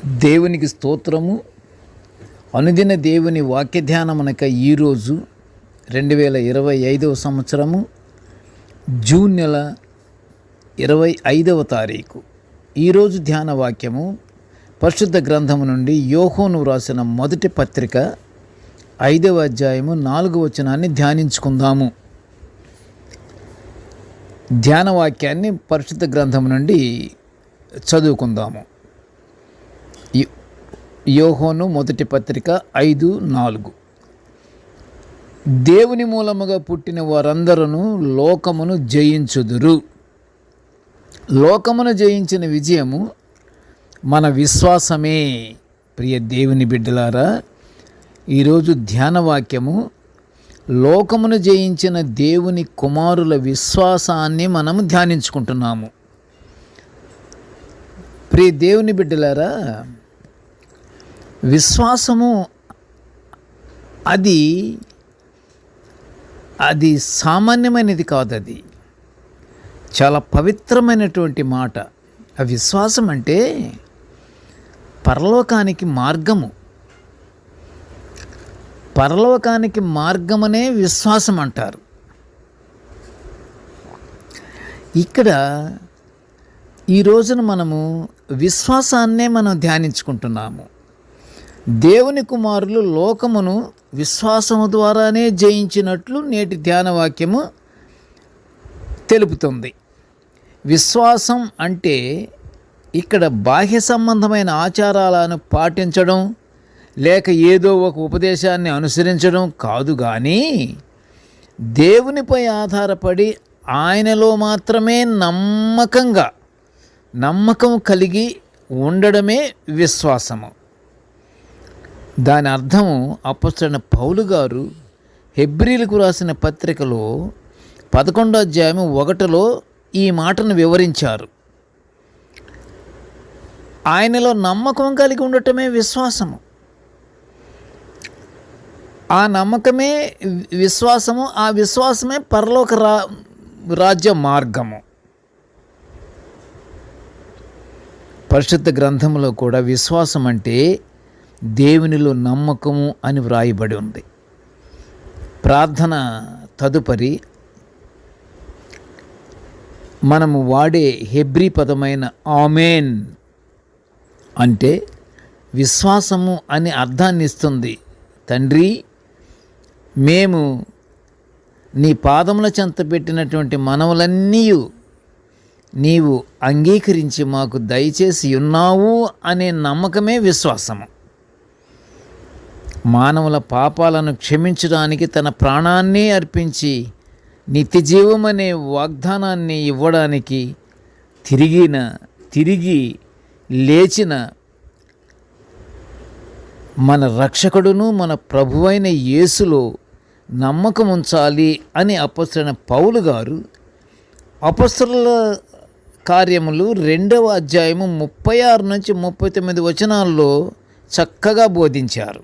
దేవునికి స్తోత్రము. అనుదిన దేవుని వాక్య ధ్యానమునక ఈరోజు 2025 సంవత్సరము జూన్ నెల 25వ తారీఖు. ఈరోజు ధ్యాన వాక్యము పరిశుద్ధ గ్రంథము నుండి యోహాను వ్రాసిన మొదటి పత్రిక 5వ అధ్యాయము 4వ వచనాన్ని ధ్యానించుకుందాము. ధ్యాన వాక్యాన్ని పరిశుద్ధ గ్రంథము నుండి చదువుకుందాము. యోహాను మొదటి పత్రిక 5:4. దేవుని మూలముగా పుట్టిన వారందరూ లోకమును జయించుదురు. లోకమును జయించిన విజయము మన విశ్వాసమే. ప్రియ దేవుని బిడ్డలారా, ఈరోజు ధ్యాన వాక్యము లోకమును జయించిన దేవుని కుమారుల విశ్వాసాన్ని మనము ధ్యానించుకుంటున్నాము. ప్రియ దేవుని బిడ్డలారా, విశ్వాసము అది సామాన్యమైనది కాదు. అది చాలా పవిత్రమైనటువంటి మాట. ఆ విశ్వాసం అంటే పరలోకానికి మార్గము. పరలోకానికి మార్గమనే విశ్వాసం అంటారు. ఇక్కడ ఈ రోజున మనము విశ్వాసాన్నే మనం ధ్యానించుకుంటున్నాము. దేవుని కుమారులు లోకమును విశ్వాసము ద్వారానే జయించినట్లు నేటి ధ్యాన వాక్యము తెలుపుతుంది. విశ్వాసం అంటే ఇక్కడ బాహ్య సంబంధమైన ఆచారాలను పాటించడం లేక ఏదో ఒక ఉపదేశాన్ని అనుసరించడం కాదు, కానీ దేవునిపై ఆధారపడి ఆయనలో మాత్రమే నమ్మకం కలిగి ఉండడమే విశ్వాసము. దాని అర్థము అపోస్తలుడైన పౌలు గారు హెబ్రీలకు రాసిన పత్రికలో 11వ అధ్యాయం 1లో ఈ మాటను వివరించారు. ఆయనలో నమ్మకం కలిగి ఉండటమే విశ్వాసము. ఆ నమ్మకమే విశ్వాసము. ఆ విశ్వాసమే పరలోక రాజ్య మార్గము. పరిశుద్ధ గ్రంథంలో కూడా విశ్వాసం అంటే దేవునిలో నమ్మకము అని వ్రాయబడి ఉంది. ప్రార్థన తదుపరి మనము వాడే హెబ్రీ పదమైన ఆమేన్ అంటే విశ్వాసము అని అర్థాన్ని ఇస్తుంది. తండ్రి, మేము నీ పాదముల చెంత పెట్టినటువంటి మనవులన్నీ నీవు అంగీకరించి మాకు దయచేసి ఉన్నావు అనే నమ్మకమే విశ్వాసము. మానవుల పాపాలను క్షమించడానికి తన ప్రాణాన్ని అర్పించి నిత్యజీవమనే వాగ్దానాన్ని ఇవ్వడానికి తిరిగి లేచిన మన రక్షకుడును మన ప్రభువైన యేసులో నమ్మకం ఉంచాలి అని అపోస్తలుడైన పౌలు గారు అపోస్తలుల కార్యములు 2వ అధ్యాయము 36 నుంచి 39 వచనాల్లో చక్కగా బోధించారు.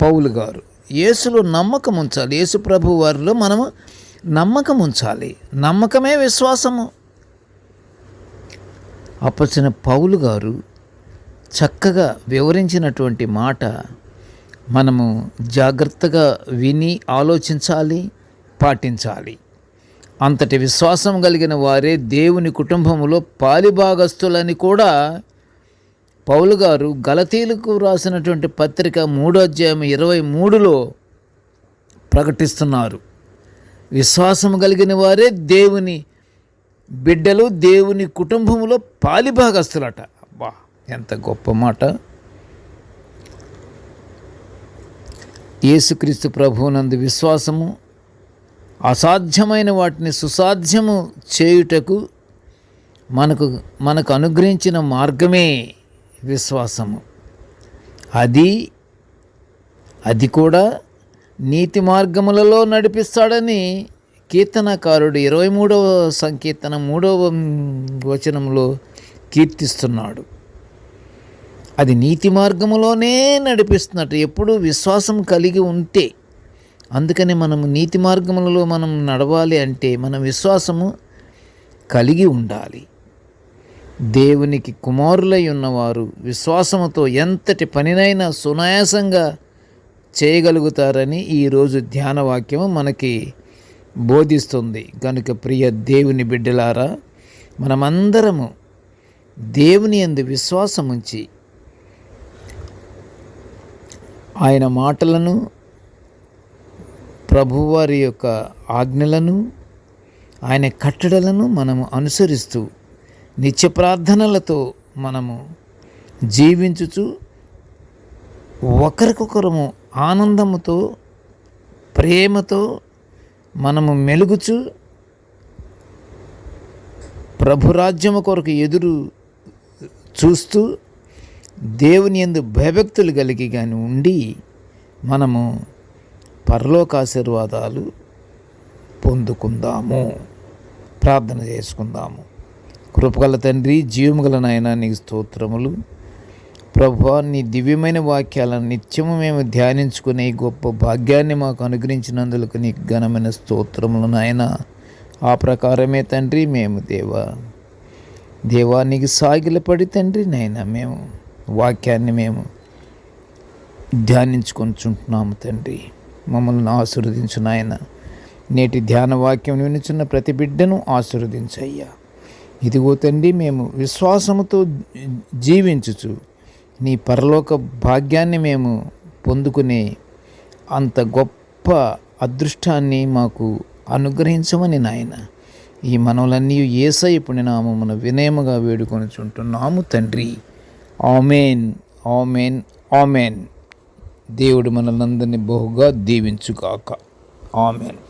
పౌలు గారు యేసులో నమ్మకం ఉంచాలి. యేసు ప్రభు వారిలో మనము నమ్మకం ఉంచాలి. నమ్మకమే విశ్వాసము. అప్పచిన పౌలు గారు చక్కగా వివరించినటువంటి మాట మనము జాగ్రత్తగా విని ఆలోచించాలి, పాటించాలి. అంతటి విశ్వాసం కలిగిన వారే దేవుని కుటుంబములో పాలిభాగస్తులని కూడా పౌలు గారు గలతీలకు రాసినటువంటి పత్రిక 3వ అధ్యాయం 23లో ప్రకటిస్తున్నారు. విశ్వాసం కలిగిన వారే దేవుని బిడ్డలు, దేవుని కుటుంబంలో పాలిభాగస్తులట. అబ్బా, ఎంత గొప్ప మాట! యేసుక్రీస్తు ప్రభువునందు విశ్వాసము అసాధ్యమైన వాటిని సుసాధ్యము చేయుటకు మనకు అనుగ్రహించిన మార్గమే విశ్వాసము. అది కూడా నీతి మార్గములలో నడిపిస్తాడని కీర్తనకారుడు 23వ సంకీర్తన 3వ వచనంలో కీర్తిస్తున్నాడు. అది నీతి మార్గములోనే నడిపిస్తున్నట్టు ఎప్పుడు విశ్వాసం కలిగి ఉంటే. అందుకని మనము నీతి మార్గములలో మనం నడవాలి అంటే మన విశ్వాసము కలిగి ఉండాలి. దేవునికి కుమారులై ఉన్నవారు విశ్వాసముతో ఎంతటి పనినైనా సునాయాసంగా చేయగలుగుతారని ఈరోజు ధ్యాన వాక్యము మనకి బోధిస్తుంది. కనుక ప్రియ దేవుని బిడ్డలారా, మనమందరము దేవుని యందు విశ్వాసముంచి ఆయన మాటలను, ప్రభువారి యొక్క ఆజ్ఞలను, ఆయన కట్టడలను మనము అనుసరిస్తూ నిత్య ప్రార్థనలతో మనము జీవించుచు ఒకరికొకరము ఆనందముతో, ప్రేమతో మనము మెలుగుచు ప్రభురాజ్యము కొరకు ఎదురు చూస్తూ దేవుని యందు భయభక్తులు కలిగి కానీ ఉండి మనము పరలోక ఆశీర్వాదాలు పొందుకుందాము. ప్రార్థన చేసుకుందాము. కృపగల తండ్రి, జీవముగల నాయనా, నీకు స్తోత్రములు. ప్రభువా, నీ దివ్యమైన వాక్యాలను నిత్యము మేము ధ్యానించుకునే గొప్ప భాగ్యాన్ని మాకు అనుగ్రహించినందుకు నీకు ఘనమైన స్తోత్రములు నాయనా. ఆ ప్రకారమే తండ్రి మేము దేవానికి సాగిలపడి తండ్రి నాయనా మేము వాక్యాన్ని మేము ధ్యానించుకొనిచుంటున్నాము తండ్రి. మమ్మల్ని ఆశీర్వదించు నాయన. నేటి ధ్యాన వాక్యం వినుచున్న ప్రతి బిడ్డను ఆశీర్వదించయ్యా. ఇదిగో తండ్రి, మేము విశ్వాసముతో జీవించుచు నీ పరలోక భాగ్యాన్ని మేము పొందుకునే అంత గొప్ప అదృష్టాన్ని మాకు అనుగ్రహించమని నాయన ఈ మనవులన్నీ యేసయ్య పుణ్యనామమున వినయముగా వేడుకొనుచుంటున్నాము తండ్రి. ఆమేన్, ఆమేన్, ఆమేన్. దేవుడు మనలందరినీ బహుగా దీవించుగాక. ఆమేన్.